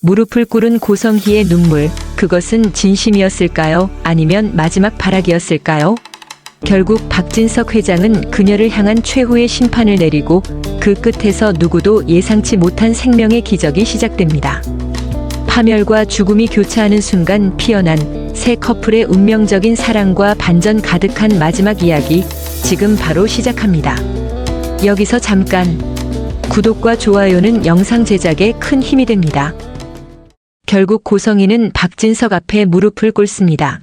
무릎을 꿇은 고성희의 눈물, 그것은 진심이었을까요? 아니면 마지막 발악이었을까요? 결국 박진석 회장은 그녀를 향한 최후의 심판을 내리고 그 끝에서 누구도 예상치 못한 생명의 기적이 시작됩니다. 파멸과 죽음이 교차하는 순간 피어난 새 커플의 운명적인 사랑과 반전 가득한 마지막 이야기, 지금 바로 시작합니다. 여기서 잠깐, 구독과 좋아요는 영상 제작에 큰 힘이 됩니다. 결국 고성희는 박진석 앞에 무릎을 꿇습니다.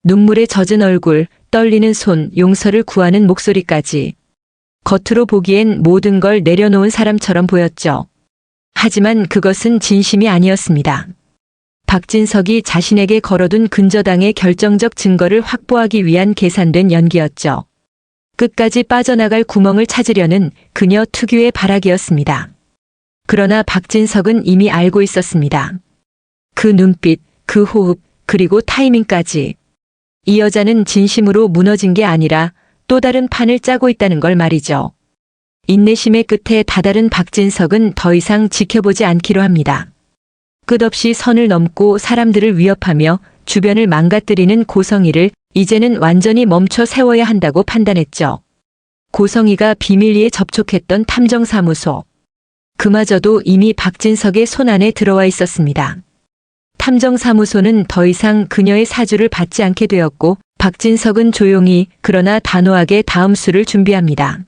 눈물에 젖은 얼굴, 떨리는 손, 용서를 구하는 목소리까지. 겉으로 보기엔 모든 걸 내려놓은 사람처럼 보였죠. 하지만 그것은 진심이 아니었습니다. 박진석이 자신에게 걸어둔 근저당의 결정적 증거를 확보하기 위한 계산된 연기였죠. 끝까지 빠져나갈 구멍을 찾으려는 그녀 특유의 발악이었습니다. 그러나 박진석은 이미 알고 있었습니다. 그 눈빛, 그 호흡, 그리고 타이밍까지. 이 여자는 진심으로 무너진 게 아니라 또 다른 판을 짜고 있다는 걸 말이죠. 인내심의 끝에 다다른 박진석은 더 이상 지켜보지 않기로 합니다. 끝없이 선을 넘고 사람들을 위협하며 주변을 망가뜨리는 고성희를 이제는 완전히 멈춰 세워야 한다고 판단했죠. 고성희가 비밀리에 접촉했던 탐정사무소. 그마저도 이미 박진석의 손 안에 들어와 있었습니다. 탐정사무소는 더 이상 그녀의 사주를 받지 않게 되었고 박진석은 조용히 그러나 단호하게 다음 수를 준비합니다.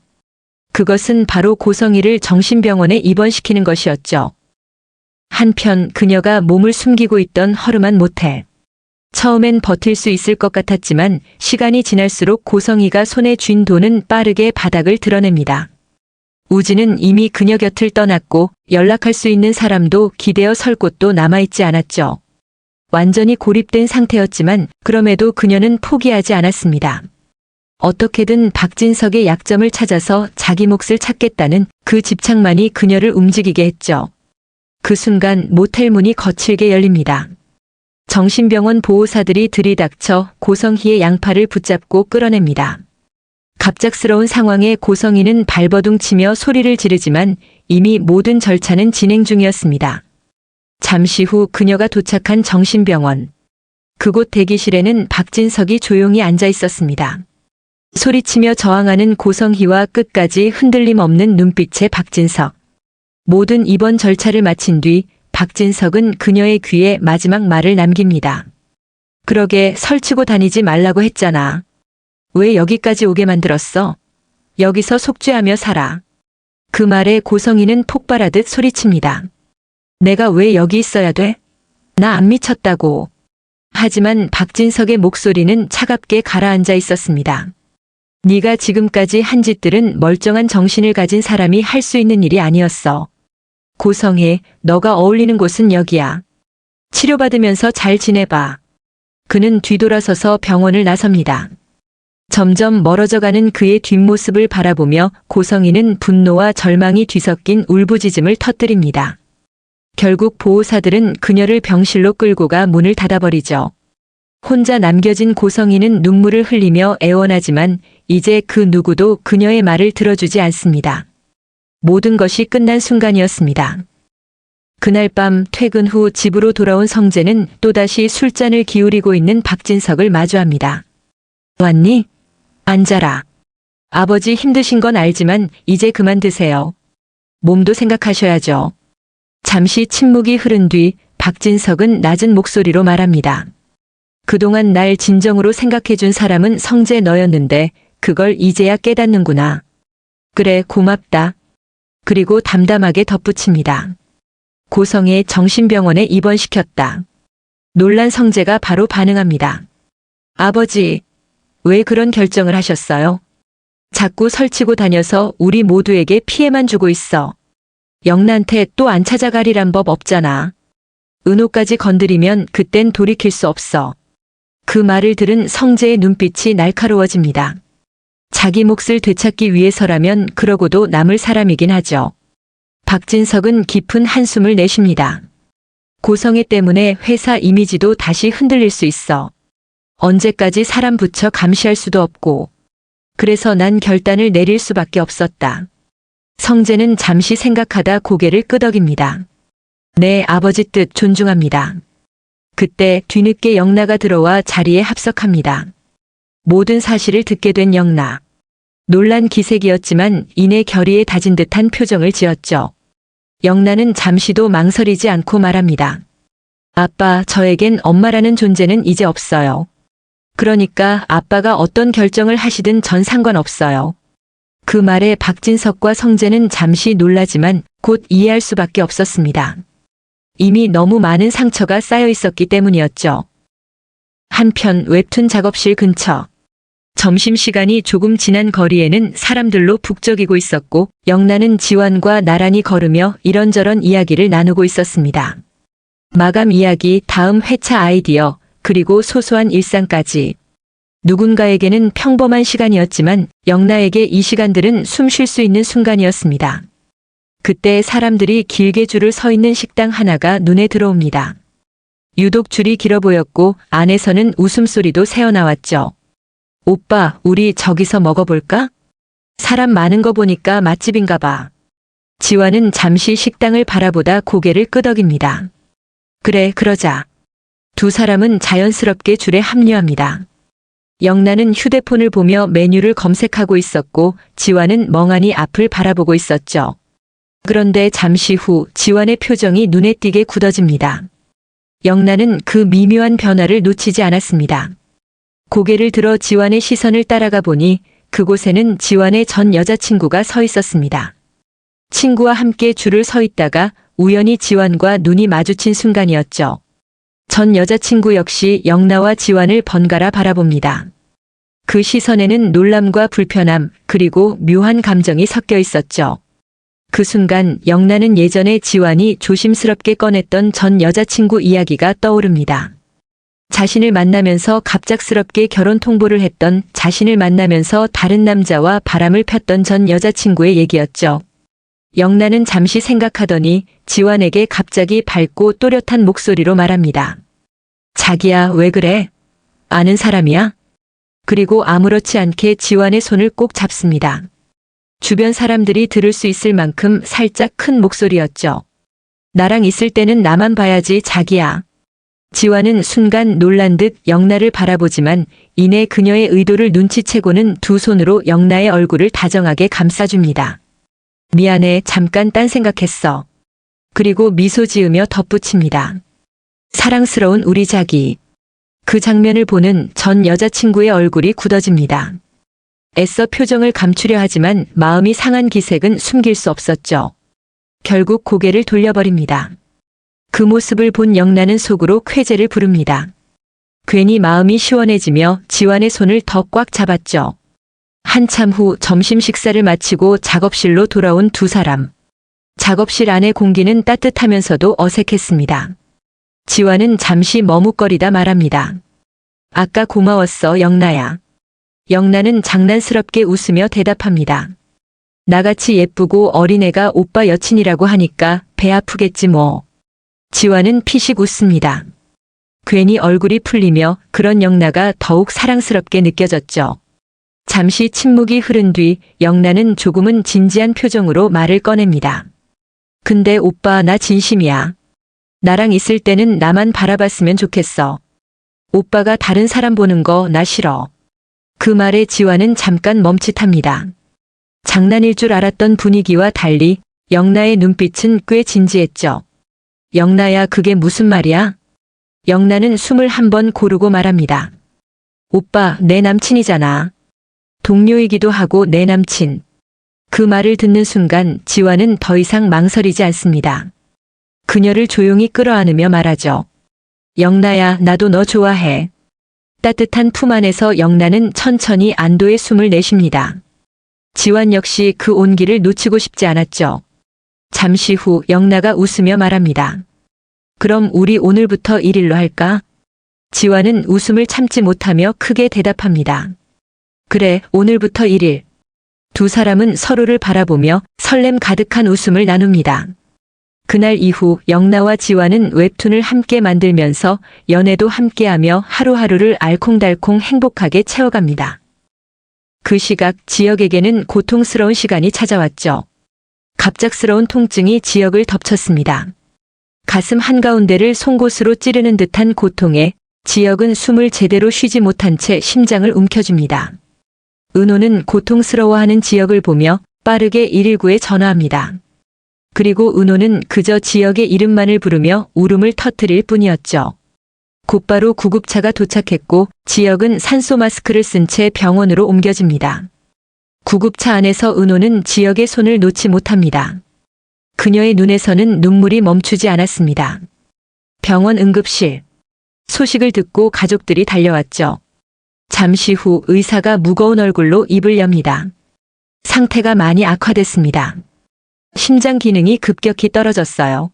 그것은 바로 고성희를 정신병원에 입원시키는 것이었죠. 한편 그녀가 몸을 숨기고 있던 허름한 모텔. 처음엔 버틸 수 있을 것 같았지만 시간이 지날수록 고성희가 손에 쥔 돈은 빠르게 바닥을 드러냅니다. 우진은 이미 그녀 곁을 떠났고 연락할 수 있는 사람도 기대어 설 곳도 남아있지 않았죠. 완전히 고립된 상태였지만 그럼에도 그녀는 포기하지 않았습니다. 어떻게든 박진석의 약점을 찾아서 자기 몫을 찾겠다는 그 집착만이 그녀를 움직이게 했죠. 그 순간 모텔 문이 거칠게 열립니다. 정신병원 보호사들이 들이닥쳐 고성희의 양팔을 붙잡고 끌어냅니다. 갑작스러운 상황에 고성희는 발버둥치며 소리를 지르지만 이미 모든 절차는 진행 중이었습니다. 잠시 후 그녀가 도착한 정신병원. 그곳 대기실에는 박진석이 조용히 앉아 있었습니다. 소리치며 저항하는 고성희와 끝까지 흔들림 없는 눈빛의 박진석. 모든 입원 절차를 마친 뒤 박진석은 그녀의 귀에 마지막 말을 남깁니다. 그러게 설치고 다니지 말라고 했잖아. 왜 여기까지 오게 만들었어? 여기서 속죄하며 살아. 그 말에 고성희는 폭발하듯 소리칩니다. 내가 왜 여기 있어야 돼? 나 안 미쳤다고. 하지만 박진석의 목소리는 차갑게 가라앉아 있었습니다. 네가 지금까지 한 짓들은 멀쩡한 정신을 가진 사람이 할 수 있는 일이 아니었어. 고성희, 너가 어울리는 곳은 여기야. 치료받으면서 잘 지내봐. 그는 뒤돌아서서 병원을 나섭니다. 점점 멀어져가는 그의 뒷모습을 바라보며 고성희는 분노와 절망이 뒤섞인 울부짖음을 터뜨립니다. 결국 보호사들은 그녀를 병실로 끌고 가 문을 닫아버리죠. 혼자 남겨진 고성희는 눈물을 흘리며 애원하지만 이제 그 누구도 그녀의 말을 들어주지 않습니다. 모든 것이 끝난 순간이었습니다. 그날 밤 퇴근 후 집으로 돌아온 성재는 또다시 술잔을 기울이고 있는 박진석을 마주합니다. 왔니? 앉아라. 아버지 힘드신 건 알지만 이제 그만 드세요. 몸도 생각하셔야죠. 잠시 침묵이 흐른 뒤 박진석은 낮은 목소리로 말합니다. 그동안 날 진정으로 생각해준 사람은 성재 너였는데 그걸 이제야 깨닫는구나. 그래, 고맙다. 그리고 담담하게 덧붙입니다. 고성희의 정신병원에 입원시켰다. 놀란 성재가 바로 반응합니다. 아버지, 왜 그런 결정을 하셨어요? 자꾸 설치고 다녀서 우리 모두에게 피해만 주고 있어. 영란테 또 안 찾아가리란 법 없잖아. 은호까지 건드리면 그땐 돌이킬 수 없어. 그 말을 들은 성재의 눈빛이 날카로워집니다. 자기 몫을 되찾기 위해서라면 그러고도 남을 사람이긴 하죠. 박진석은 깊은 한숨을 내쉽니다. 고성희 때문에 회사 이미지도 다시 흔들릴 수 있어. 언제까지 사람 붙여 감시할 수도 없고. 그래서 난 결단을 내릴 수밖에 없었다. 성재는 잠시 생각하다 고개를 끄덕입니다. 네, 아버지 뜻 존중합니다. 그때 뒤늦게 영나가 들어와 자리에 합석합니다. 모든 사실을 듣게 된 영나. 놀란 기색이었지만 이내 결의에 다진 듯한 표정을 지었죠. 영나는 잠시도 망설이지 않고 말합니다. 아빠, 저에겐 엄마라는 존재는 이제 없어요. 그러니까 아빠가 어떤 결정을 하시든 전 상관없어요. 그 말에 박진석과 성재는 잠시 놀라지만 곧 이해할 수밖에 없었습니다. 이미 너무 많은 상처가 쌓여 있었기 때문이었죠. 한편 웹툰 작업실 근처. 점심시간이 조금 지난 거리에는 사람들로 북적이고 있었고 영나는 지완과 나란히 걸으며 이런저런 이야기를 나누고 있었습니다. 마감 이야기, 다음 회차 아이디어, 그리고 소소한 일상까지. 누군가에게는 평범한 시간이었지만 영나에게 이 시간들은 숨 쉴 수 있는 순간이었습니다. 그때 사람들이 길게 줄을 서 있는 식당 하나가 눈에 들어옵니다. 유독 줄이 길어 보였고 안에서는 웃음소리도 새어나왔죠. 오빠, 우리 저기서 먹어볼까? 사람 많은 거 보니까 맛집인가 봐. 지완은 잠시 식당을 바라보다 고개를 끄덕입니다. 그래, 그러자. 두 사람은 자연스럽게 줄에 합류합니다. 영나는 휴대폰을 보며 메뉴를 검색하고 있었고 지완은 멍하니 앞을 바라보고 있었죠. 그런데 잠시 후 지완의 표정이 눈에 띄게 굳어집니다. 영나는 그 미묘한 변화를 놓치지 않았습니다. 고개를 들어 지완의 시선을 따라가 보니 그곳에는 지완의 전 여자친구가 서 있었습니다. 친구와 함께 줄을 서 있다가 우연히 지완과 눈이 마주친 순간이었죠. 전 여자친구 역시 영나와 지완을 번갈아 바라봅니다. 그 시선에는 놀람과 불편함 그리고 묘한 감정이 섞여 있었죠. 그 순간 영나는 예전에 지완이 조심스럽게 꺼냈던 전 여자친구 이야기가 떠오릅니다. 자신을 만나면서 갑작스럽게 결혼 통보를 했던, 자신을 만나면서 다른 남자와 바람을 폈던 전 여자친구의 얘기였죠. 영나는 잠시 생각하더니 지완에게 갑자기 밝고 또렷한 목소리로 말합니다. 자기야, 왜 그래? 아는 사람이야? 그리고 아무렇지 않게 지완의 손을 꼭 잡습니다. 주변 사람들이 들을 수 있을 만큼 살짝 큰 목소리였죠. 나랑 있을 때는 나만 봐야지, 자기야. 지완은 순간 놀란 듯 영나를 바라보지만 이내 그녀의 의도를 눈치채고는 두 손으로 영나의 얼굴을 다정하게 감싸줍니다. 미안해, 잠깐 딴 생각했어. 그리고 미소 지으며 덧붙입니다. 사랑스러운 우리 자기. 그 장면을 보는 전 여자친구의 얼굴이 굳어집니다. 애써 표정을 감추려 하지만 마음이 상한 기색은 숨길 수 없었죠. 결국 고개를 돌려버립니다. 그 모습을 본 영나는 속으로 쾌재를 부릅니다. 괜히 마음이 시원해지며 지완의 손을 더 꽉 잡았죠. 한참 후 점심 식사를 마치고 작업실로 돌아온 두 사람. 작업실 안의 공기는 따뜻하면서도 어색했습니다. 지완은 잠시 머뭇거리다 말합니다. 아까 고마웠어, 영나야. 영나는 장난스럽게 웃으며 대답합니다. 나같이 예쁘고 어린애가 오빠 여친이라고 하니까 배 아프겠지 뭐. 지완은 피식 웃습니다. 괜히 얼굴이 풀리며 그런 영나가 더욱 사랑스럽게 느껴졌죠. 잠시 침묵이 흐른 뒤 영나는 조금은 진지한 표정으로 말을 꺼냅니다. 근데 오빠, 나 진심이야. 나랑 있을 때는 나만 바라봤으면 좋겠어. 오빠가 다른 사람 보는 거 나 싫어. 그 말에 지완은 잠깐 멈칫합니다. 장난일 줄 알았던 분위기와 달리 영나의 눈빛은 꽤 진지했죠. 영나야, 그게 무슨 말이야? 영나는 숨을 한번 고르고 말합니다. 오빠, 내 남친이잖아. 동료이기도 하고 내 남친. 그 말을 듣는 순간 지완은 더 이상 망설이지 않습니다. 그녀를 조용히 끌어안으며 말하죠. 영나야, 나도 너 좋아해. 따뜻한 품 안에서 영나는 천천히 안도의 숨을 내쉽니다. 지완 역시 그 온기를 놓치고 싶지 않았죠. 잠시 후 영나가 웃으며 말합니다. 그럼 우리 오늘부터 1일로 할까? 지완은 웃음을 참지 못하며 크게 대답합니다. 그래, 오늘부터 1일. 두 사람은 서로를 바라보며 설렘 가득한 웃음을 나눕니다. 그날 이후 영나와 지완은 웹툰을 함께 만들면서 연애도 함께하며 하루하루를 알콩달콩 행복하게 채워갑니다. 그 시각 지역에게는 고통스러운 시간이 찾아왔죠. 갑작스러운 통증이 지역을 덮쳤습니다. 가슴 한가운데를 송곳으로 찌르는 듯한 고통에 지역은 숨을 제대로 쉬지 못한 채 심장을 움켜쥡니다. 은호는 고통스러워하는 지역을 보며 빠르게 119에 전화합니다. 그리고 은호는 그저 지역의 이름만을 부르며 울음을 터뜨릴 뿐이었죠. 곧바로 구급차가 도착했고 지역은 산소 마스크를 쓴 채 병원으로 옮겨집니다. 구급차 안에서 은호는 지역의 손을 놓지 못합니다. 그녀의 눈에서는 눈물이 멈추지 않았습니다. 병원 응급실. 소식을 듣고 가족들이 달려왔죠. 잠시 후 의사가 무거운 얼굴로 입을 엽니다. 상태가 많이 악화됐습니다. 심장 기능이 급격히 떨어졌어요.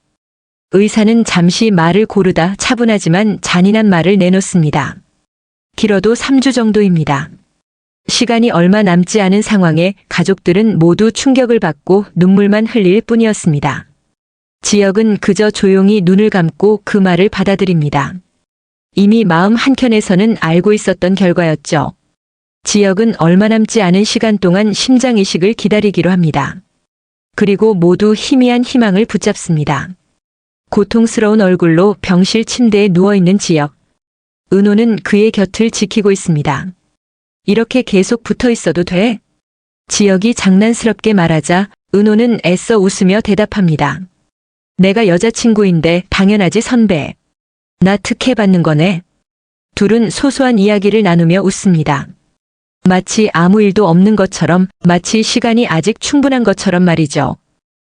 의사는 잠시 말을 고르다 차분하지만 잔인한 말을 내놓습니다. 길어도 3주 정도입니다. 시간이 얼마 남지 않은 상황에 가족들은 모두 충격을 받고 눈물만 흘릴 뿐이었습니다. 지역은 그저 조용히 눈을 감고 그 말을 받아들입니다. 이미 마음 한켠에서는 알고 있었던 결과였죠. 지역은 얼마 남지 않은 시간 동안 심장 이식을 기다리기로 합니다. 그리고 모두 희미한 희망을 붙잡습니다. 고통스러운 얼굴로 병실 침대에 누워있는 지역. 은호는 그의 곁을 지키고 있습니다. 이렇게 계속 붙어 있어도 돼? 지역이 장난스럽게 말하자 은호는 애써 웃으며 대답합니다. 내가 여자친구인데 당연하지 선배. 나 특혜 받는 거네. 둘은 소소한 이야기를 나누며 웃습니다. 마치 아무 일도 없는 것처럼, 마치 시간이 아직 충분한 것처럼 말이죠.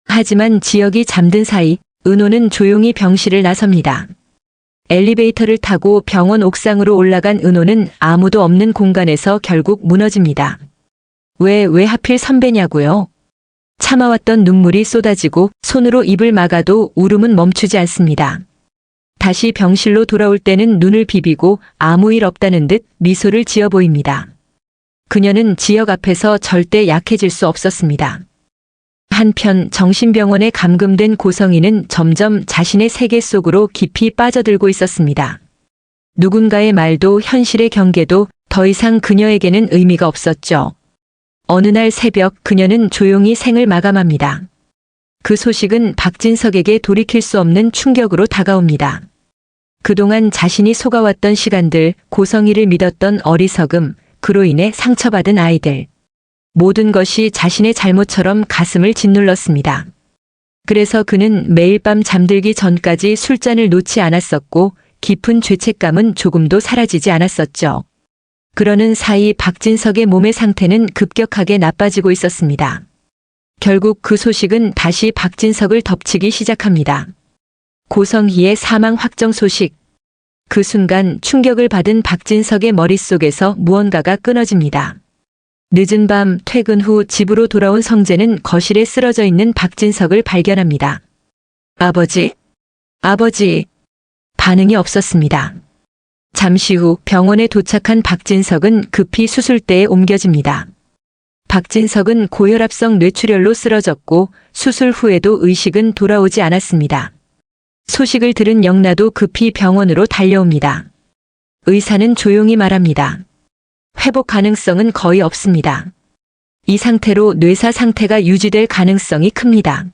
하지만 지역이 잠든 사이 은호는 조용히 병실을 나섭니다. 엘리베이터를 타고 병원 옥상으로 올라간 은호는 아무도 없는 공간에서 결국 무너집니다. 왜 하필 선배냐고요? 참아왔던 눈물이 쏟아지고 손으로 입을 막아도 울음은 멈추지 않습니다. 다시 병실로 돌아올 때는 눈을 비비고 아무 일 없다는 듯 미소를 지어 보입니다. 그녀는 지역 앞에서 절대 약해질 수 없었습니다. 한편 정신병원에 감금된 고성이는 점점 자신의 세계 속으로 깊이 빠져들고 있었습니다. 누군가의 말도 현실의 경계도 더 이상 그녀에게는 의미가 없었죠. 어느 날 새벽 그녀는 조용히 생을 마감합니다. 그 소식은 박진석에게 돌이킬 수 없는 충격으로 다가옵니다. 그동안 자신이 속아왔던 시간들, 고성이를 믿었던 어리석음, 그로 인해 상처받은 아이들. 모든 것이 자신의 잘못처럼 가슴을 짓눌렀습니다. 그래서 그는 매일 밤 잠들기 전까지 술잔을 놓지 않았었고 깊은 죄책감은 조금도 사라지지 않았었죠. 그러는 사이 박진석의 몸의 상태는 급격하게 나빠지고 있었습니다. 결국 그 소식은 다시 박진석을 덮치기 시작합니다. 고성희의 사망 확정 소식. 그 순간 충격을 받은 박진석의 머릿속에서 무언가가 끊어집니다. 늦은 밤 퇴근 후 집으로 돌아온 성재는 거실에 쓰러져 있는 박진석을 발견합니다. 아버지. 반응이 없었습니다. 잠시 후 병원에 도착한 박진석은 급히 수술대에 옮겨집니다. 박진석은 고혈압성 뇌출혈로 쓰러졌고 수술 후에도 의식은 돌아오지 않았습니다. 소식을 들은 영나도 급히 병원으로 달려옵니다. 의사는 조용히 말합니다. 회복 가능성은 거의 없습니다. 이 상태로 뇌사 상태가 유지될 가능성이 큽니다.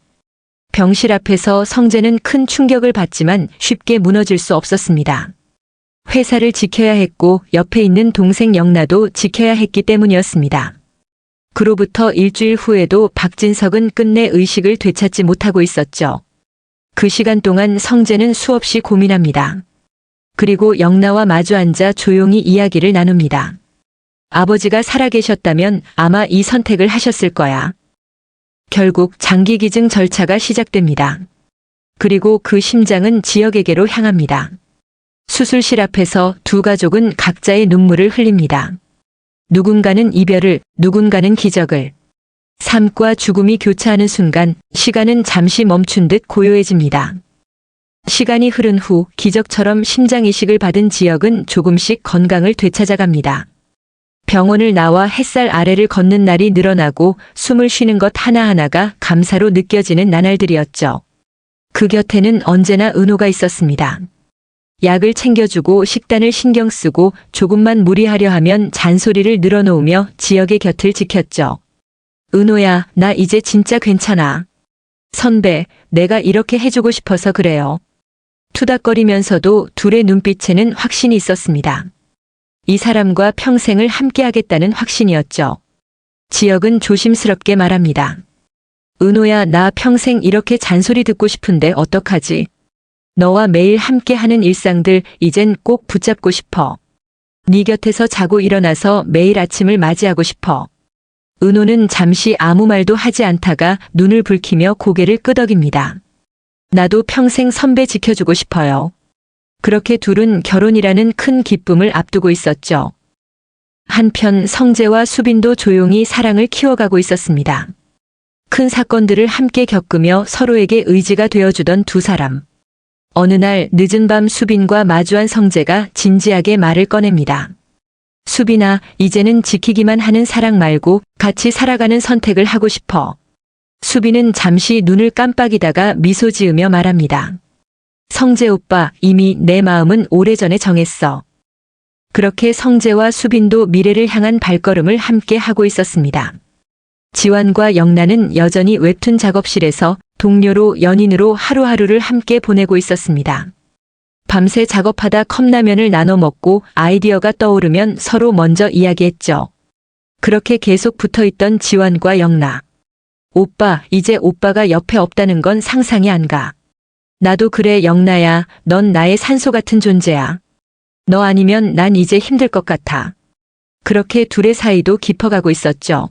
병실 앞에서 성재는 큰 충격을 받지만 쉽게 무너질 수 없었습니다. 회사를 지켜야 했고 옆에 있는 동생 영나도 지켜야 했기 때문이었습니다. 그로부터 일주일 후에도 박진석은 끝내 의식을 되찾지 못하고 있었죠. 그 시간 동안 성재는 수없이 고민합니다. 그리고 영나와 마주 앉아 조용히 이야기를 나눕니다. 아버지가 살아계셨다면 아마 이 선택을 하셨을 거야. 결국 장기 기증 절차가 시작됩니다. 그리고 그 심장은 지역에게로 향합니다. 수술실 앞에서 두 가족은 각자의 눈물을 흘립니다. 누군가는 이별을, 누군가는 기적을. 삶과 죽음이 교차하는 순간 시간은 잠시 멈춘 듯 고요해집니다. 시간이 흐른 후 기적처럼 심장 이식을 받은 지역은 조금씩 건강을 되찾아갑니다. 병원을 나와 햇살 아래를 걷는 날이 늘어나고 숨을 쉬는 것 하나하나가 감사로 느껴지는 나날들이었죠. 그 곁에는 언제나 은호가 있었습니다. 약을 챙겨주고 식단을 신경 쓰고 조금만 무리하려 하면 잔소리를 늘어놓으며 지역의 곁을 지켰죠. 은호야, 나 이제 진짜 괜찮아. 선배, 내가 이렇게 해주고 싶어서 그래요. 투닥거리면서도 둘의 눈빛에는 확신이 있었습니다. 이 사람과 평생을 함께하겠다는 확신이었죠. 지혁은 조심스럽게 말합니다. 은호야, 나 평생 이렇게 잔소리 듣고 싶은데 어떡하지? 너와 매일 함께하는 일상들 이젠 꼭 붙잡고 싶어. 네 곁에서 자고 일어나서 매일 아침을 맞이하고 싶어. 은호는 잠시 아무 말도 하지 않다가 눈을 붉히며 고개를 끄덕입니다. 나도 평생 선배 지켜주고 싶어요. 그렇게 둘은 결혼이라는 큰 기쁨을 앞두고 있었죠. 한편 성재와 수빈도 조용히 사랑을 키워가고 있었습니다. 큰 사건들을 함께 겪으며 서로에게 의지가 되어주던 두 사람. 어느 날 늦은 밤 수빈과 마주한 성재가 진지하게 말을 꺼냅니다. 수빈아, 이제는 지키기만 하는 사랑 말고 같이 살아가는 선택을 하고 싶어. 수빈은 잠시 눈을 깜빡이다가 미소 지으며 말합니다. 성재 오빠, 이미 내 마음은 오래전에 정했어. 그렇게 성재와 수빈도 미래를 향한 발걸음을 함께 하고 있었습니다. 지완과 영란은 여전히 웹툰 작업실에서 동료로 연인으로 하루하루를 함께 보내고 있었습니다. 밤새 작업하다 컵라면을 나눠 먹고 아이디어가 떠오르면 서로 먼저 이야기했죠. 그렇게 계속 붙어있던 지완과 영라. 오빠, 이제 오빠가 옆에 없다는 건 상상이 안 가. 나도 그래, 영라야. 넌 나의 산소 같은 존재야. 너 아니면 난 이제 힘들 것 같아. 그렇게 둘의 사이도 깊어가고 있었죠.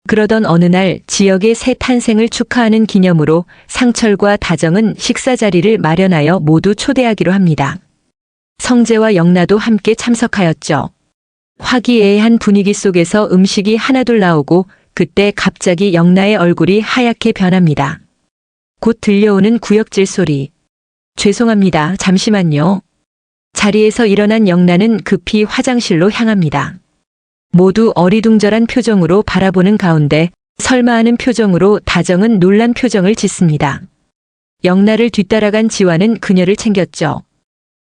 그러던 어느 날 지역의 새 탄생을 축하하는 기념으로 상철과 다정은 식사 자리를 마련하여 모두 초대하기로 합니다. 성재와 영라도 함께 참석하였죠. 화기애애한 분위기 속에서 음식이 하나둘 나오고 그때 갑자기 영라의 얼굴이 하얗게 변합니다. 곧 들려오는 구역질 소리. 죄송합니다. 잠시만요. 자리에서 일어난 영란은 급히 화장실로 향합니다. 모두 어리둥절한 표정으로 바라보는 가운데 설마 하는 표정으로 다정은 놀란 표정을 짓습니다. 영란을 뒤따라간 지완은 그녀를 챙겼죠.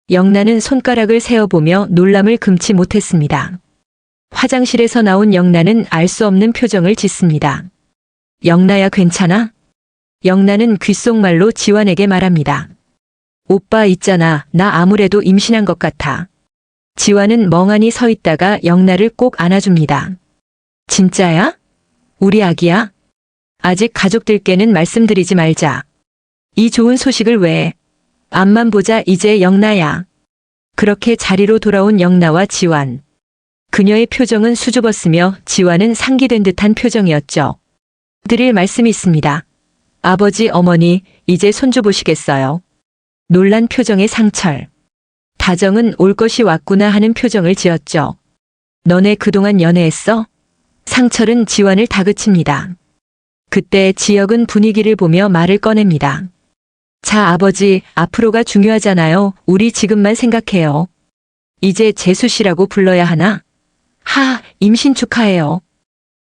영란은 손가락을 세어보며 놀람을 금치 못했습니다. 화장실에서 나온 영란은 알 수 없는 표정을 짓습니다. 영란야, 괜찮아? 영란은 귓속말로 지완에게 말합니다. 오빠 있잖아, 나 아무래도 임신한 것 같아. 지완은 멍하니 서 있다가 영란을 꼭 안아줍니다. 진짜야? 우리 아기야? 아직 가족들께는 말씀드리지 말자. 이 좋은 소식을 왜? 앞만 보자, 이제 영란야. 그렇게 자리로 돌아온 영란와 지완. 그녀의 표정은 수줍었으며 지완은 상기된 듯한 표정이었죠. 드릴 말씀이 있습니다. 아버지, 어머니, 이제 손주 보시겠어요? 놀란 표정의 상철. 다정은 올 것이 왔구나 하는 표정을 지었죠. 너네 그동안 연애했어? 상철은 지완을 다그칩니다. 그때 지혁은 분위기를 보며 말을 꺼냅니다. 자, 아버지, 앞으로가 중요하잖아요. 우리 지금만 생각해요. 이제 재수 씨라고 불러야 하나? 임신 축하해요.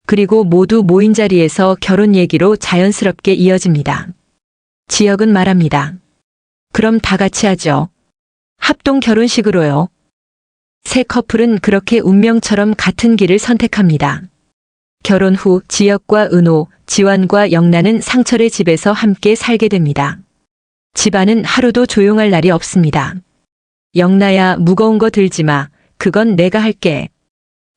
그리고 모두 모인 자리에서 결혼 얘기로 자연스럽게 이어집니다. 지혁은 말합니다. 그럼 다 같이 하죠. 합동 결혼식으로요. 세 커플은 그렇게 운명처럼 같은 길을 선택합니다. 결혼 후 지혁과 은호, 지완과 영란은 상철의 집에서 함께 살게 됩니다. 집안은 하루도 조용할 날이 없습니다. 영란야, 무거운 거 들지 마. 그건 내가 할게.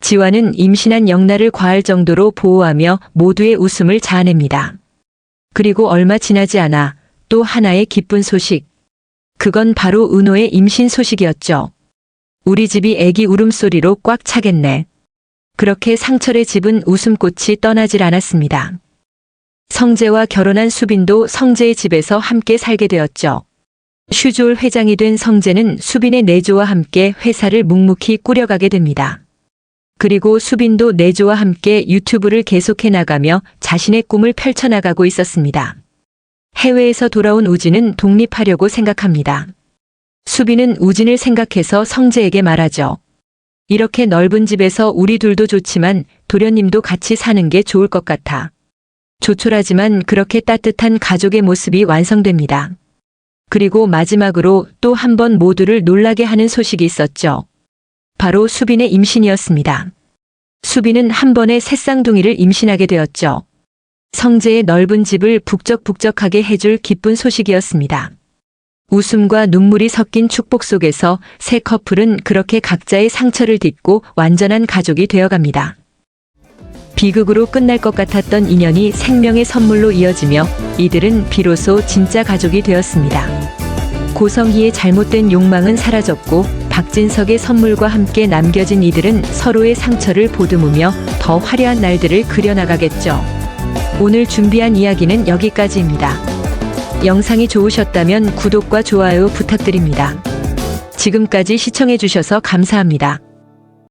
지완은 임신한 영란을 과할 정도로 보호하며 모두의 웃음을 자아냅니다. 그리고 얼마 지나지 않아 또 하나의 기쁜 소식. 그건 바로 은호의 임신 소식이었죠. 우리 집이 애기 울음소리로 꽉 차겠네. 그렇게 상철의 집은 웃음꽃이 떠나질 않았습니다. 성재와 결혼한 수빈도 성재의 집에서 함께 살게 되었죠. 슈즈홀 회장이 된 성재는 수빈의 내조와 함께 회사를 묵묵히 꾸려가게 됩니다. 그리고 수빈도 내조와 함께 유튜브를 계속해 나가며 자신의 꿈을 펼쳐나가고 있었습니다. 해외에서 돌아온 우진은 독립하려고 생각합니다. 수빈은 우진을 생각해서 성재에게 말하죠. 이렇게 넓은 집에서 우리 둘도 좋지만 도련님도 같이 사는 게 좋을 것 같아. 조촐하지만 그렇게 따뜻한 가족의 모습이 완성됩니다. 그리고 마지막으로 또 한 번 모두를 놀라게 하는 소식이 있었죠. 바로 수빈의 임신이었습니다. 수빈은 한 번에 새 쌍둥이를 임신하게 되었죠. 성재의 넓은 집을 북적북적하게 해줄 기쁜 소식이었습니다. 웃음과 눈물이 섞인 축복 속에서 새 커플은 그렇게 각자의 상처를 딛고 완전한 가족이 되어갑니다. 비극으로 끝날 것 같았던 인연이 생명의 선물로 이어지며 이들은 비로소 진짜 가족이 되었습니다. 고성희의 잘못된 욕망은 사라졌고 박진석의 선물과 함께 남겨진 이들은 서로의 상처를 보듬으며 더 화려한 날들을 그려나가겠죠. 오늘 준비한 이야기는 여기까지입니다. 영상이 좋으셨다면 구독과 좋아요 부탁드립니다. 지금까지 시청해주셔서 감사합니다.